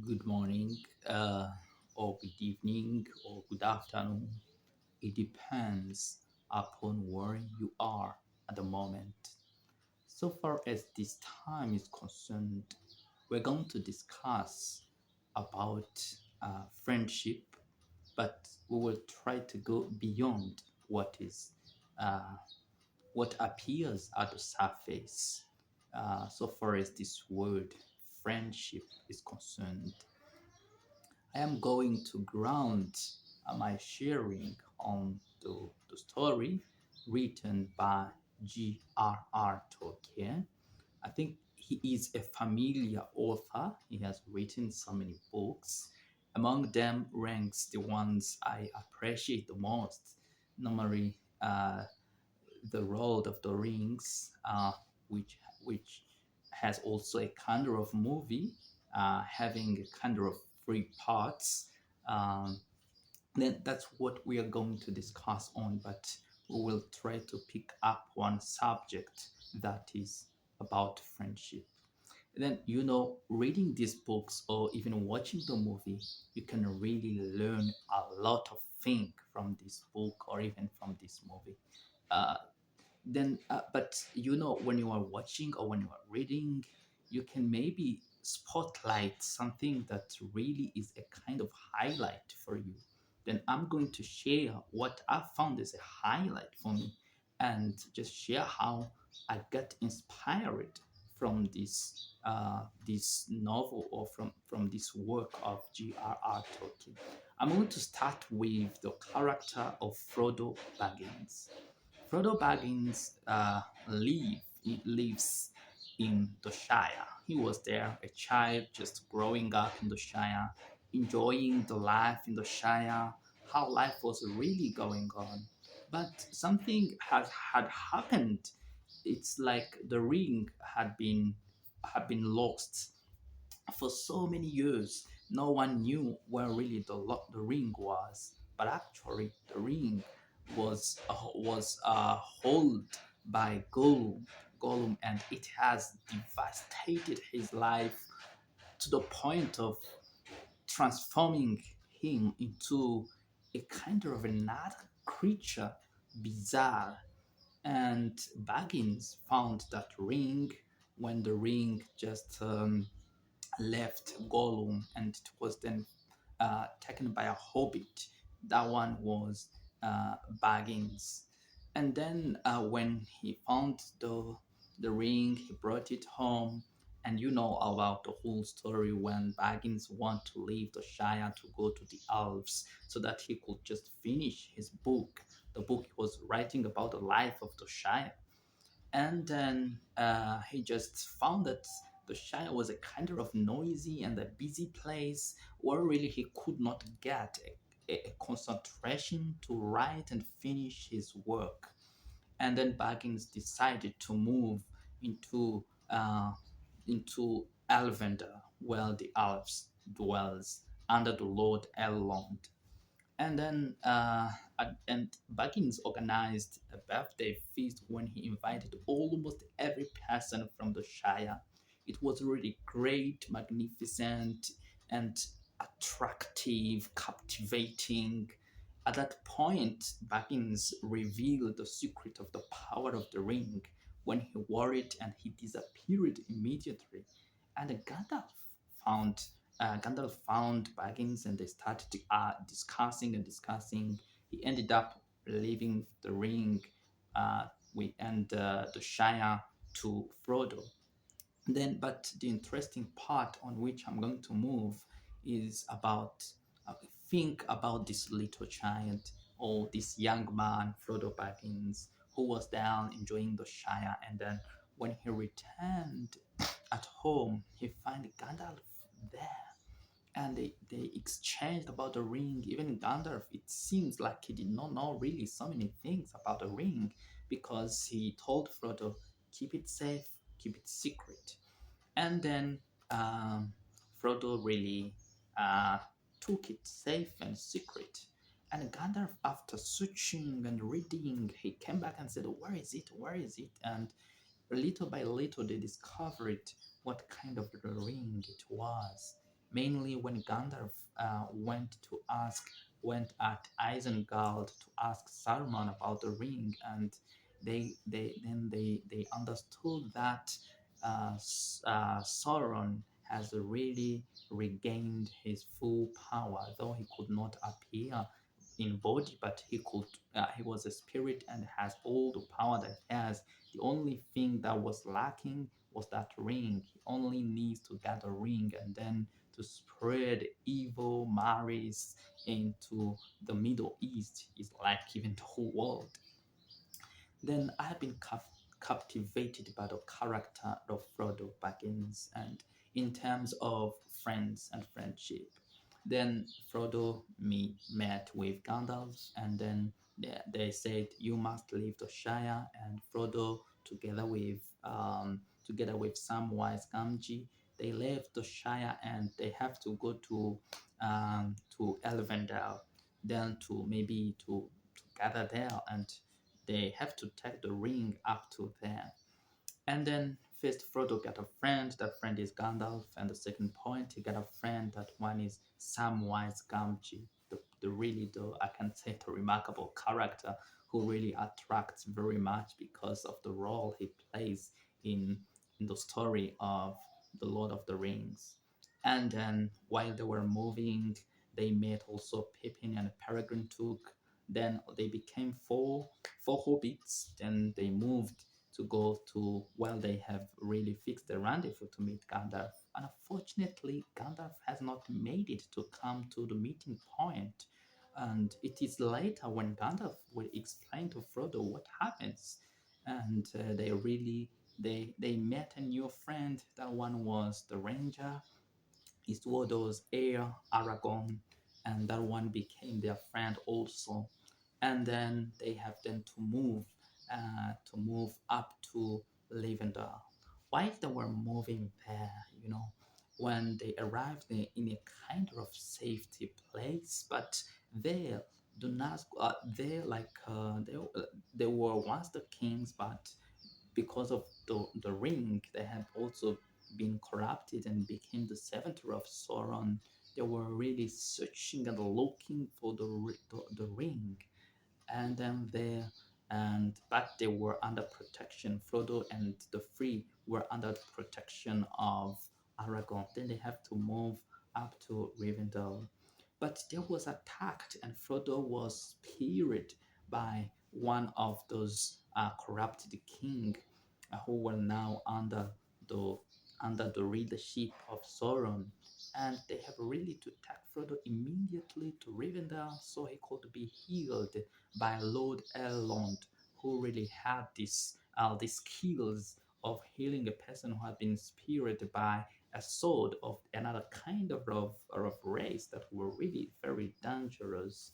Good morning, or good evening, or good afternoon. It depends upon where you are at the moment. So far as this time is concerned, we're going to discuss about friendship, but we will try to go beyond uh, what appears at the surface. So far as this word friendship is concerned, I am going to ground my sharing on the story written by G.R.R. Tolkien. I think he is a familiar author. He has written so many books. Among them ranks the ones I appreciate the most. Normally, the Lord of the Rings, which has also a kind of movie, having a kind of three parts. Um, then that's what we are going to discuss on, but we will try to pick up one subject that is about friendship. Then, reading these books or even watching the movie, you can really learn a lot of things from this book or even from this movie. Uh, but when you are watching or when you are reading, you can maybe spotlight something that really is a kind of highlight for you. Then I'm going to share what I found as a highlight for me, and just share how I got inspired from this novel, or from this work of G.R.R. Tolkien. I'm going to start with the character of Frodo Baggins. Frodo Baggins lives in the Shire. He was there, a child, just growing up in the Shire, enjoying the life in the Shire, how life was really going on. But something had happened. It's like the ring had been lost for so many years. No one knew where really the ring was, but actually the ring was held by Gollum, and it has devastated his life to the point of transforming him into a kind of another creature, bizarre. And Baggins found that ring when the ring just left Gollum, and it was then taken by a hobbit. That one was Baggins. And then when he found the ring, he brought it home. And you know about the whole story when Baggins wanted to leave the Shire to go to the Elves so that he could just finish his book. The book he was writing about the life of the Shire. And then he just found that the Shire was a kind of noisy and a busy place where really he could not get a concentration to write and finish his work. And then Baggins decided to move into into Elvender, where the elves dwells under the Lord Elrond. And then and Buckins organized a birthday feast when he invited almost every person from the Shire. It was really great, magnificent, and attractive, captivating. At that point, Buckins revealed the secret of the power of the ring when he wore it, and he disappeared immediately. And found Gandalf found Baggins, and they started discussing and discussing. He ended up leaving the ring and the Shire to Frodo. Then, but the interesting part on which I'm going to move is about think about this little child or this young man, Frodo Baggins, who was down enjoying the Shire, and then when he returned at home, he found Gandalf there, and they exchanged about the ring. Even Gandalf, it seems like he did not know really so many things about the ring, because he told Frodo, keep it safe, keep it secret. And then Frodo really uh, took it safe and secret. And Gandalf, after searching and reading, he came back and said, where is it? Where is it? And little by little, they discovered what kind of ring it was. mainly when Gandalf went at Isengard to ask Saruman about the ring, and they understood that Sauron has really regained his full power, though he could not appear in body, but he was a spirit and has all the power that he has. The only thing that was lacking was that ring. He only needs to get a ring and then to spread evil Maris into the Middle East is like even the whole world. Then I have been captivated by the character of Frodo Baggins, and in terms of friends and friendship. Then Frodo met with Gandalf, and then they said, "You must leave the Shire." And Frodo, together with Samwise Gamgee, they left the Shire, and they have to go to Elvendale, then to gather there, and they have to take the ring up to there. And then first Frodo got a friend, that friend is Gandalf, and the second point he got a friend, that one is Samwise Gamgee, the really the I can say the remarkable character who really attracts very much because of the role he plays in in the story of the Lord of the Rings. And then while they were moving, they met also Pippin and Peregrine Took. Then they became four hobbits. Then they moved to go to, well, they have really fixed the rendezvous to meet Gandalf. Unfortunately, Gandalf has not made it to come to the meeting point, and it is later when Gandalf will explain to Frodo what happens. And they met a new friend. That one was the ranger, Iswardo's heir, Aragorn, and that one became their friend also. And then they have then to move up to Lavender. While they were moving there, when they arrived in a kind of safety place, but they do not they like they were once the kings, but because of the ring, they had also been corrupted and became the center of Sauron. They were really searching and looking for the ring, and then there and but they were under protection. Frodo and the Free were under protection of Aragorn. Then they have to move up to Rivendell, but there was attacked, and Frodo was speared by one of those corrupted king who were now the under the leadership of Sauron, and they have really to take Frodo immediately to Rivendell so he could be healed by Lord Elrond, who really had these skills of healing a person who had been speared by a sword of another kind of race that were really very dangerous.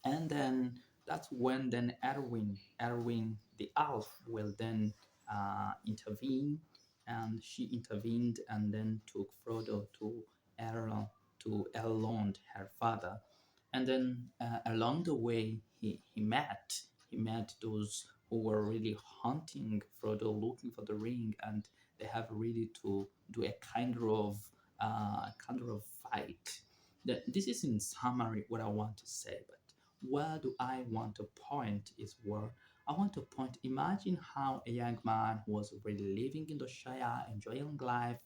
And then that's when then Erwin the elf will then intervene, and she intervened and then took Frodo to Elrond, her father. And then along the way, he met those who were really hunting Frodo, looking for the ring, and they have really to do a kind of fight. This is in summary what I want to say, but where do I want to point is where I want to point. Imagine how a young man who was really living in the Shire, enjoying life.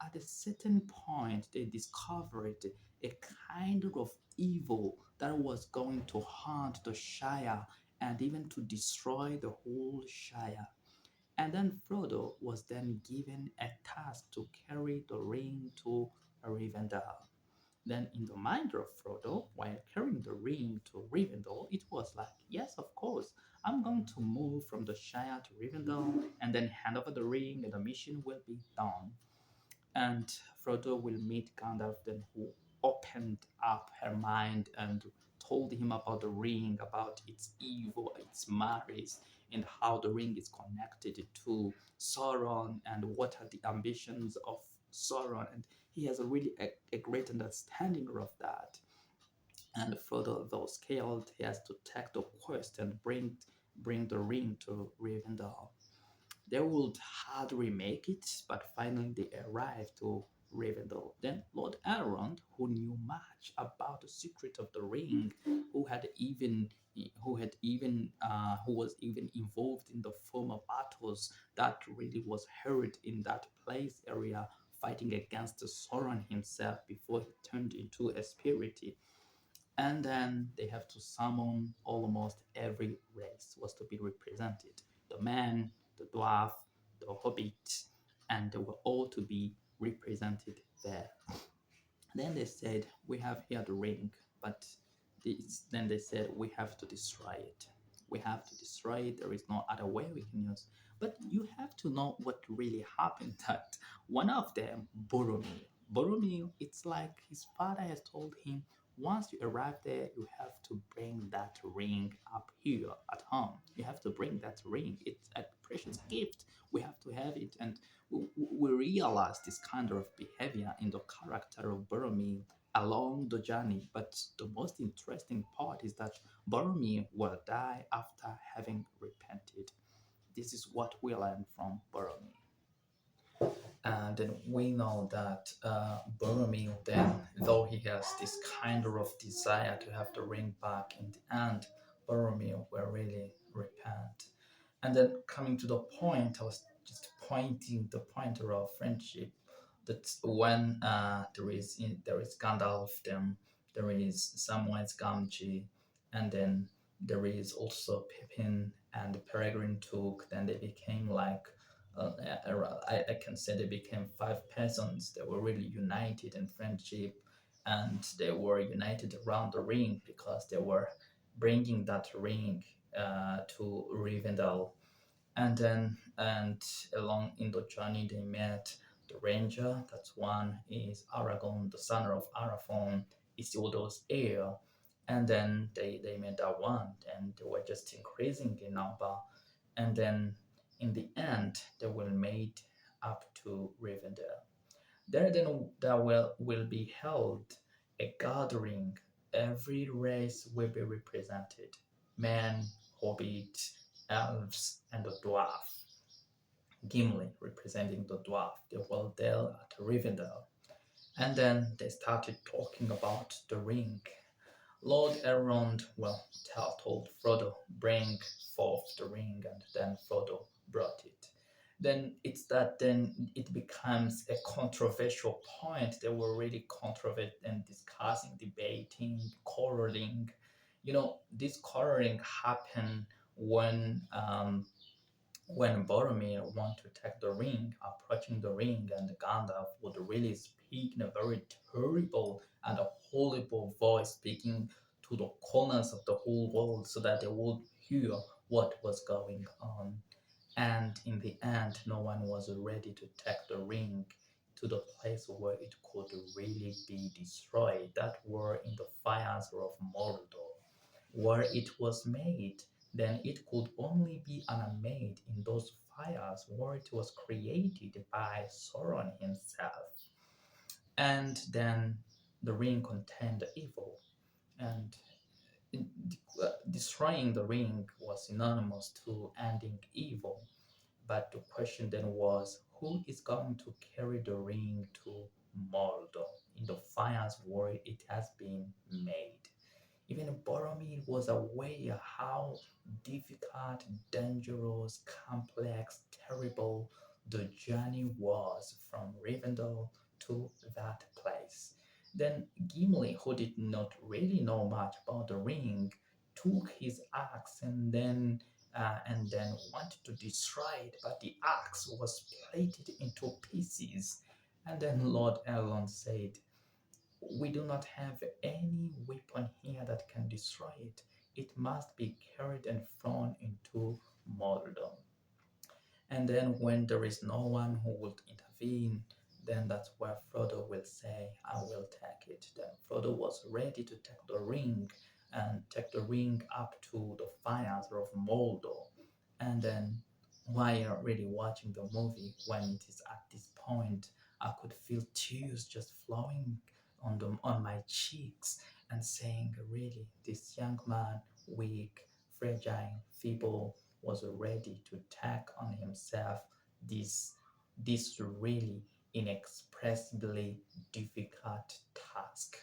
At a certain point, they discovered a kind of evil that was going to haunt the Shire and even to destroy the whole Shire. And then Frodo was then given a task to carry the ring to Rivendell. Then, in the mind of Frodo, while carrying the ring to Rivendell, it was like, yes, of course, I'm going to move from the Shire to Rivendell and then hand over the ring, and the mission will be done. And Frodo will meet Gandalf, then who opened up her mind and told him about the ring, about its evil, its malice, and how the ring is connected to Sauron and what are the ambitions of Sauron. And he has a great understanding of that. And Frodo, though scared, he has to take the quest and bring the ring to Rivendell. They would hardly make it, but finally they arrive to Rivendell. Then Lord Elrond, who knew much about the secret of the ring, who had even who was even involved in the former battles that really was held in that place area, fighting against Sauron himself before he turned into a spirit. And then they have to summon almost every race was to be represented: the man, the dwarf, the hobbit, and they were all to be represented there. Then they said, we have here the ring, but then they said, we have to destroy it. We have to destroy it. There is no other way we can use. But you have to know what really happened. That one of them, Boromir, it's like his father has told him, once you arrive there, you have to bring that ring up here at home. You have to bring that ring. It's a precious gift. We have to have it. And we realize this kind of behavior in the character of Boromir along the journey. But the most interesting part is that Boromir will die after having repented. This is what we learn from Boromir. And then we know that Boromir, then, though he has this kind of desire to have the ring back, in the end, Boromir will really repent. And then coming to the point, I was just pointing the pointer of friendship. That when there is Gandalf, then there is Samwise Gamgee, and then there is also Pippin and Peregrine Took. Then they became like I can say they became five persons. They were really united in friendship, and they were united around the ring because they were bringing that ring to Rivendell. And along in the journey they met the ranger. That's one is Aragorn, the son of Arathorn, Isildur's heir. And then they met that one, and they were just increasing in number. And then in the end they will made up to Rivendell. There will be held a gathering. Every race will be represented: man, hobbit, elves, and the dwarf. Gimli representing the dwarf. They were there at Rivendell. And then they started talking about the ring. Lord Elrond, told Frodo, bring forth the ring, and then Frodo brought it. Then it becomes a controversial point. They were really controversial and discussing, debating, quarreling. This quarreling happened when Boromir wanted to take the ring, approaching the ring, and Gandalf would really speak in a very terrible and a horrible voice, speaking to the corners of the whole world so that they would hear what was going on. And in the end, no one was ready to take the ring to the place where it could really be destroyed. That were in the fires of Mordor, where it was made. Then it could only be unmade in those fires where it was created by Sauron himself. And then the ring contained evil, and destroying the ring was synonymous to ending evil. But the question then was, who is going to carry the ring to Mordor in the fires where it has been made? Even Boromir was aware how difficult, dangerous, complex, terrible the journey was from Rivendell to that place. Then Gimli, who did not really know much about the ring, took his axe and then wanted to destroy it, but the axe was split into pieces. And then Lord Elrond said, we do not have any weapon here that can destroy it. It must be carried and thrown into Mordor. And then, when there is no one who will intervene, then that's where Frodo will say, I will take it. Then Frodo was ready to take the ring and take the ring up to the fires of Mordor. And then, while really watching the movie, when it is at this point, I could feel tears just flowing on my cheeks and saying, really, this young man, weak, fragile, feeble, was ready to take on himself this this really inexpressibly difficult task.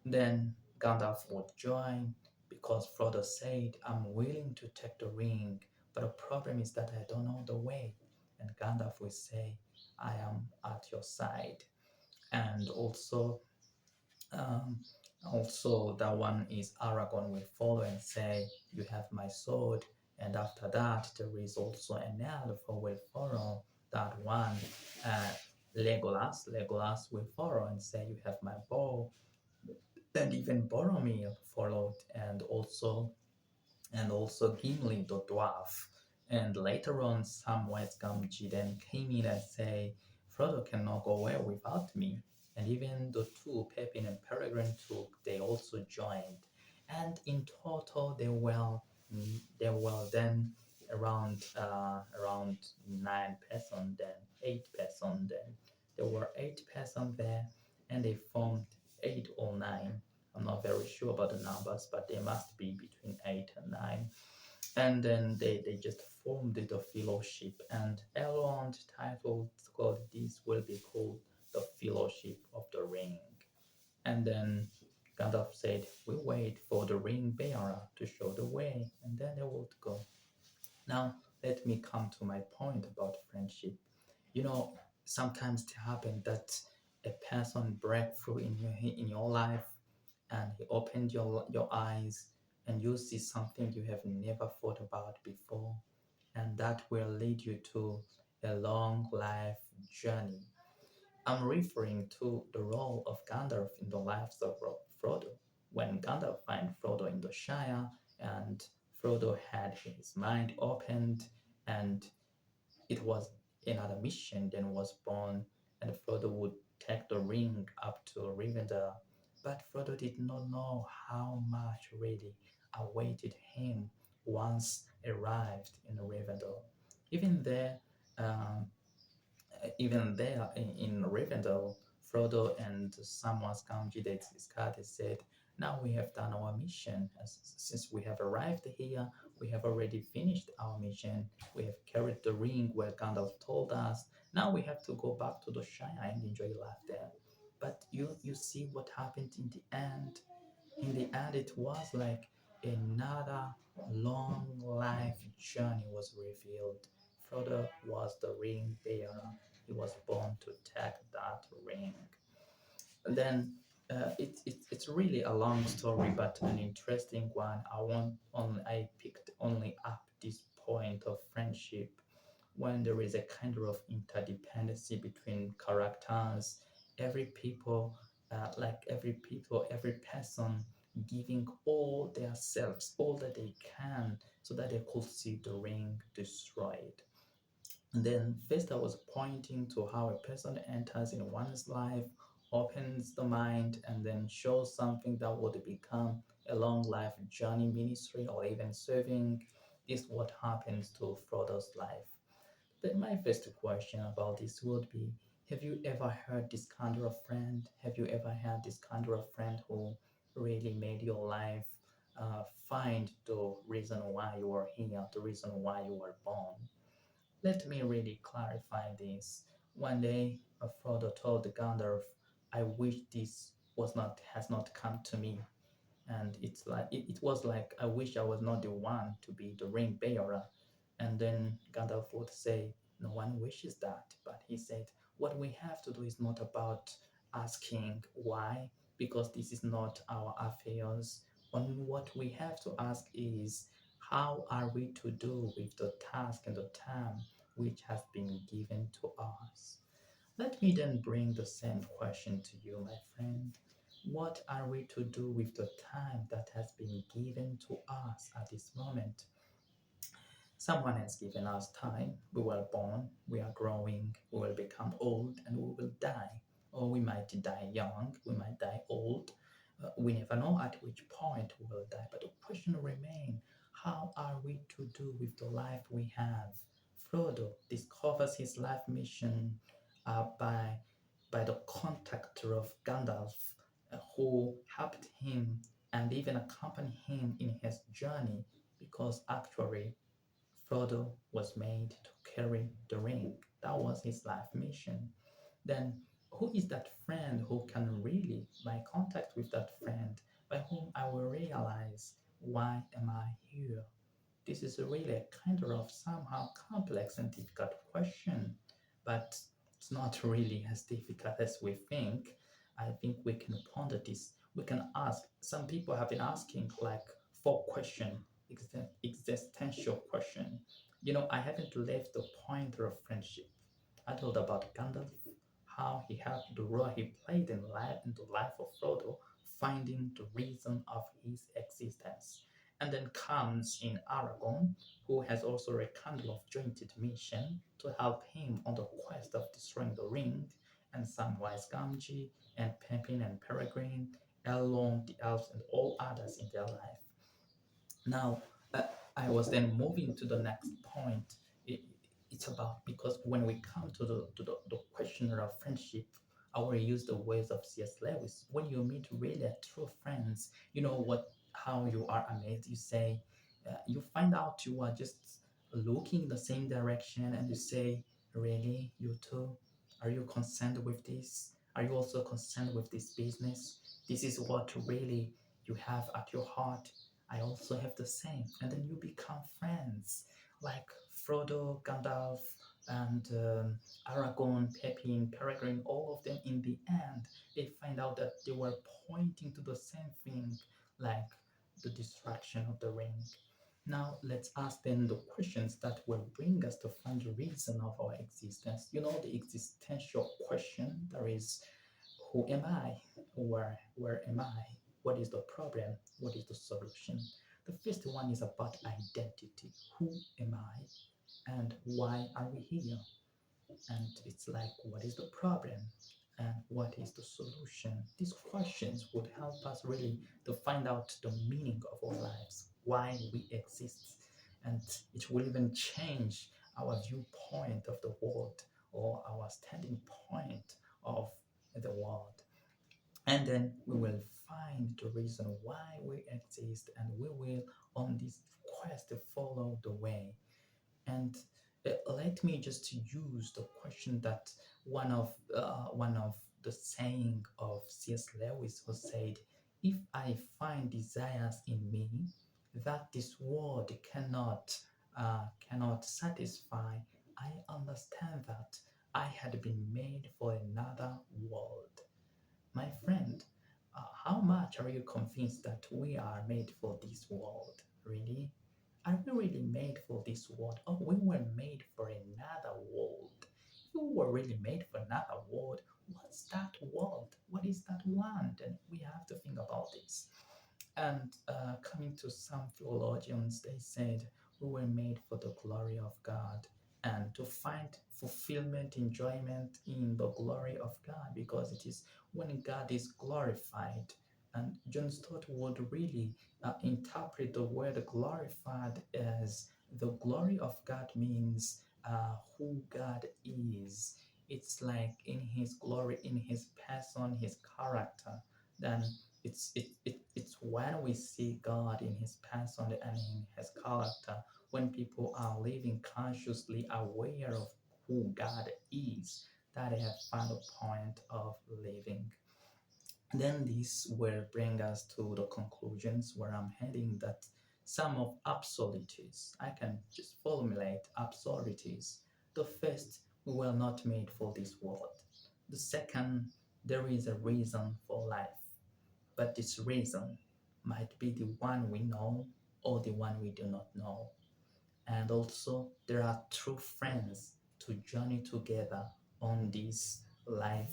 Then Gandalf would join because Frodo said, I'm willing to take the ring, but the problem is that I don't know the way. And Gandalf will say, I am at your side. And um, also, that one is Aragorn will follow and say, you have my sword. And after that, there is also an elf who will follow that one. Uh, Legolas will follow and say, you have my bow. And even Boromir followed, and also Gimli the dwarf. And later on, Samwise Gamgee then came in and say, Frodo cannot go away without me. And even the two, Pepin and Peregrine took, they also joined. And in total, there were then around 9 person, then 8 person, then there were 8 person there, and they formed 8 or 9. I'm not very sure about the numbers, but they must be between 8 and 9. And then they just formed the fellowship, and Elrond titled called this will be called the Fellowship of the Ring. And then Gandalf said, we wait for the ring bearer to show the way, and then they would go. Now, let me come to my point about friendship. You know, sometimes it happens that a person break through in your life, and he opened your eyes, and you see something you have never thought about before, and that will lead you to a long life journey. I'm referring to the role of Gandalf in the lives of Frodo. When Gandalf found Frodo in the Shire, and Frodo had his mind opened, and it was another mission then was born, and Frodo would take the ring up to Rivendell. But Frodo did not know how much really awaited him once arrived in Rivendell. Even there, um, even there in Rivendell, Frodo and Samwise Gamgee they discussed. They said, "Now we have done our mission. Since we have arrived here, we have already finished our mission. We have carried the ring where Gandalf told us. Now we have to go back to the Shire and enjoy life there." But you see what happened in the end. In the end, it was like another long life journey was revealed. Frodo was the ring bearer. He was born to take that ring. And then it's really a long story, but an interesting one. I picked only up this point of friendship when there is a kind of interdependency between characters, every person giving all their selves, all that they can, so that they could see the ring destroyed. And then first I was pointing to how a person enters in one's life, opens the mind, and then shows something that would become a long life journey, ministry, or even serving. This is what happens to Frodo's life. But my first question about this would be, have you ever heard this kind of friend? Have you ever had this kind of friend who really made your life find the reason why you are here, the reason why you were born? Let me really clarify this. One day, Frodo told Gandalf, I wish this has not come to me. And it was like, I wish I was not the one to be the ring bearer. And then Gandalf would say, no one wishes that. But he said, what we have to do is not about asking why, because this is not our affairs. And what we have to ask is, how are we to do with the task and the time which has been given to us? Let me then bring the same question to you, my friend. What are we to do with the time that has been given to us at this moment? Someone has given us time. We were born, we are growing, we will become old, and we will die. Or we might die young, we might die old. We never know at which point we will die. But the question remains, how are we to do with the life we have? Frodo discovers his life mission by the contact of Gandalf, who helped him and even accompanied him in his journey, because actually Frodo was made to carry the ring. That was his life mission. then who is that friend who can really, by contact with that friend, by whom I will realize why am I here? This is really a kind of somehow complex and difficult question, but it's not really as difficult as we think. I think we can ponder this. We can ask. Some people have been asking like four question, existential question. I haven't left the point of friendship. I told about Gandalf, how he helped the role he played in the life of Frodo, finding the reason of his existence. And then comes in Aragorn, who has also rekindled of jointed mission to help him on the quest of destroying the ring, and Samwise Gamgee and Pippin and Peregrine, Elrond, the elves, and all others in their life. Now, uh, I was then moving to the next point. It, it's about because when we come to the question of friendship, I will use the words of C.S. Lewis. When you meet really true friends, you know what how you are amazed. You say, you find out you are just looking in the same direction, and you say, "Really, you too? Are you concerned with this? Are you also concerned with this business? This is what really you have at your heart. I also have the same." And then you become friends, like Frodo, Gandalf, and Aragorn, Pippin, Peregrine, all of them in the end, they find out that they were pointing to the same thing, like the destruction of the ring. Now, let's ask then the questions that will bring us to find the reason of our existence. The existential question there is, who am I? Where am I? What is the problem? What is the solution? The first one is about identity. Who am I? And why are we here? And it's like, what is the problem? And what is the solution? These questions would help us really to find out the meaning of our lives, why we exist. And it will even change our viewpoint of the world or our standing point of the world. And then we will find the reason why we exist, and we will on this quest to follow the way. And let me just use the question that one of the saying of C.S. Lewis who said, "If I find desires in me that this world cannot satisfy, I understand that I had been made for another world." My friend, how much are you convinced that we are made for this world? Really? Are we really made for this world? Or we were made for another world? If we were really made for another world, what's that world? What is that one? Then we have to think about this. And coming to some theologians, they said we were made for the glory of God and to find fulfillment, enjoyment in the glory of God, because it is when God is glorified. And John Stott would really interpret the word glorified as the glory of God means who God is. It's like in His glory, in His person, His character. Then it's when we see God in His person and in His character, when people are living consciously aware of who God is, that they have found a point of living. Then this will bring us to the conclusions where I'm heading, that some of absolutes, I can just formulate absolutes. The first, we were not made for this world. The second, there is a reason for life, but this reason might be the one we know or the one we do not know. And also, there are true friends to journey together on this life,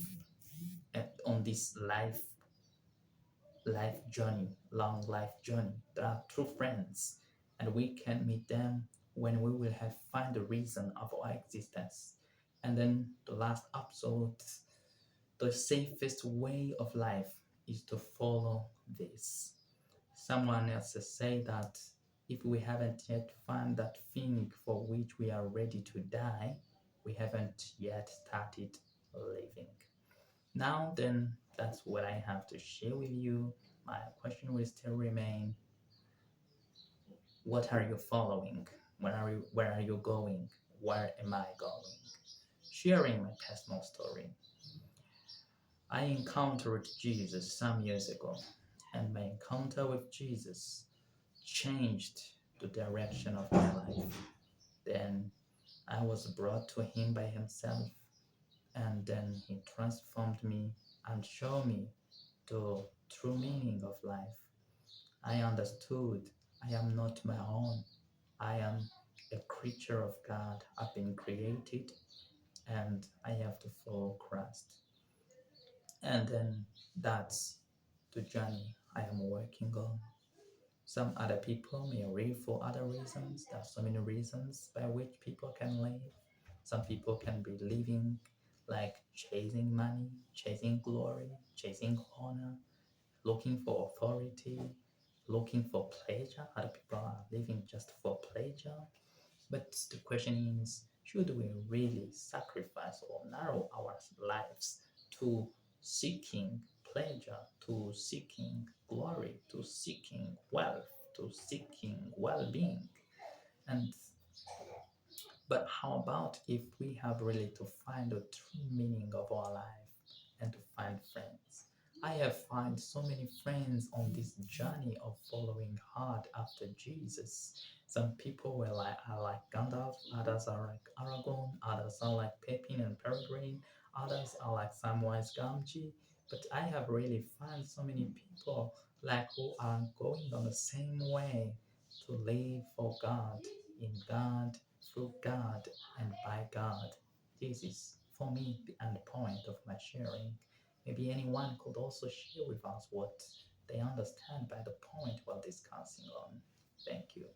on this life journey, long life journey. There are true friends, and we can meet them when we will have find the reason of our existence. And then the last absolute, the safest way of life is to follow this. Someone else has said that if we haven't yet found that thing for which we are ready to die, we haven't yet started living. Now, then, that's what I have to share with you. My question will still remain, what are you following? Where are you going? Where am I going? Sharing my personal story. I encountered Jesus some years ago, and my encounter with Jesus changed the direction of my life. Then I was brought to Him by Himself, and then He transformed me and showed me the true meaning of life. I understood I am not my own. I am a creature of God. I've been created and I have to follow Christ. And then that's the journey I am working on. Some other people may live for other reasons. There are so many reasons by which people can live. Some people can be living like chasing money, chasing glory, chasing honor, looking for authority, looking for pleasure. Other people are living just for pleasure. But the question is, should we really sacrifice or narrow our lives to seeking pleasure, to seeking glory, to seeking wealth, to seeking well being? And but how about if we have really to find the true meaning of our life and to find friends? I have found so many friends on this journey of following hard after Jesus. Some people are like Gandalf, others are like Aragorn, others are like Pepin and Peregrine, others are like Samwise Gamgee. But I have really found so many people like who are going on the same way to live for God, in God, through God, and by God. This is, for me, the end point of my sharing. Maybe anyone could also share with us what they understand by the point we're discussing on. Thank you.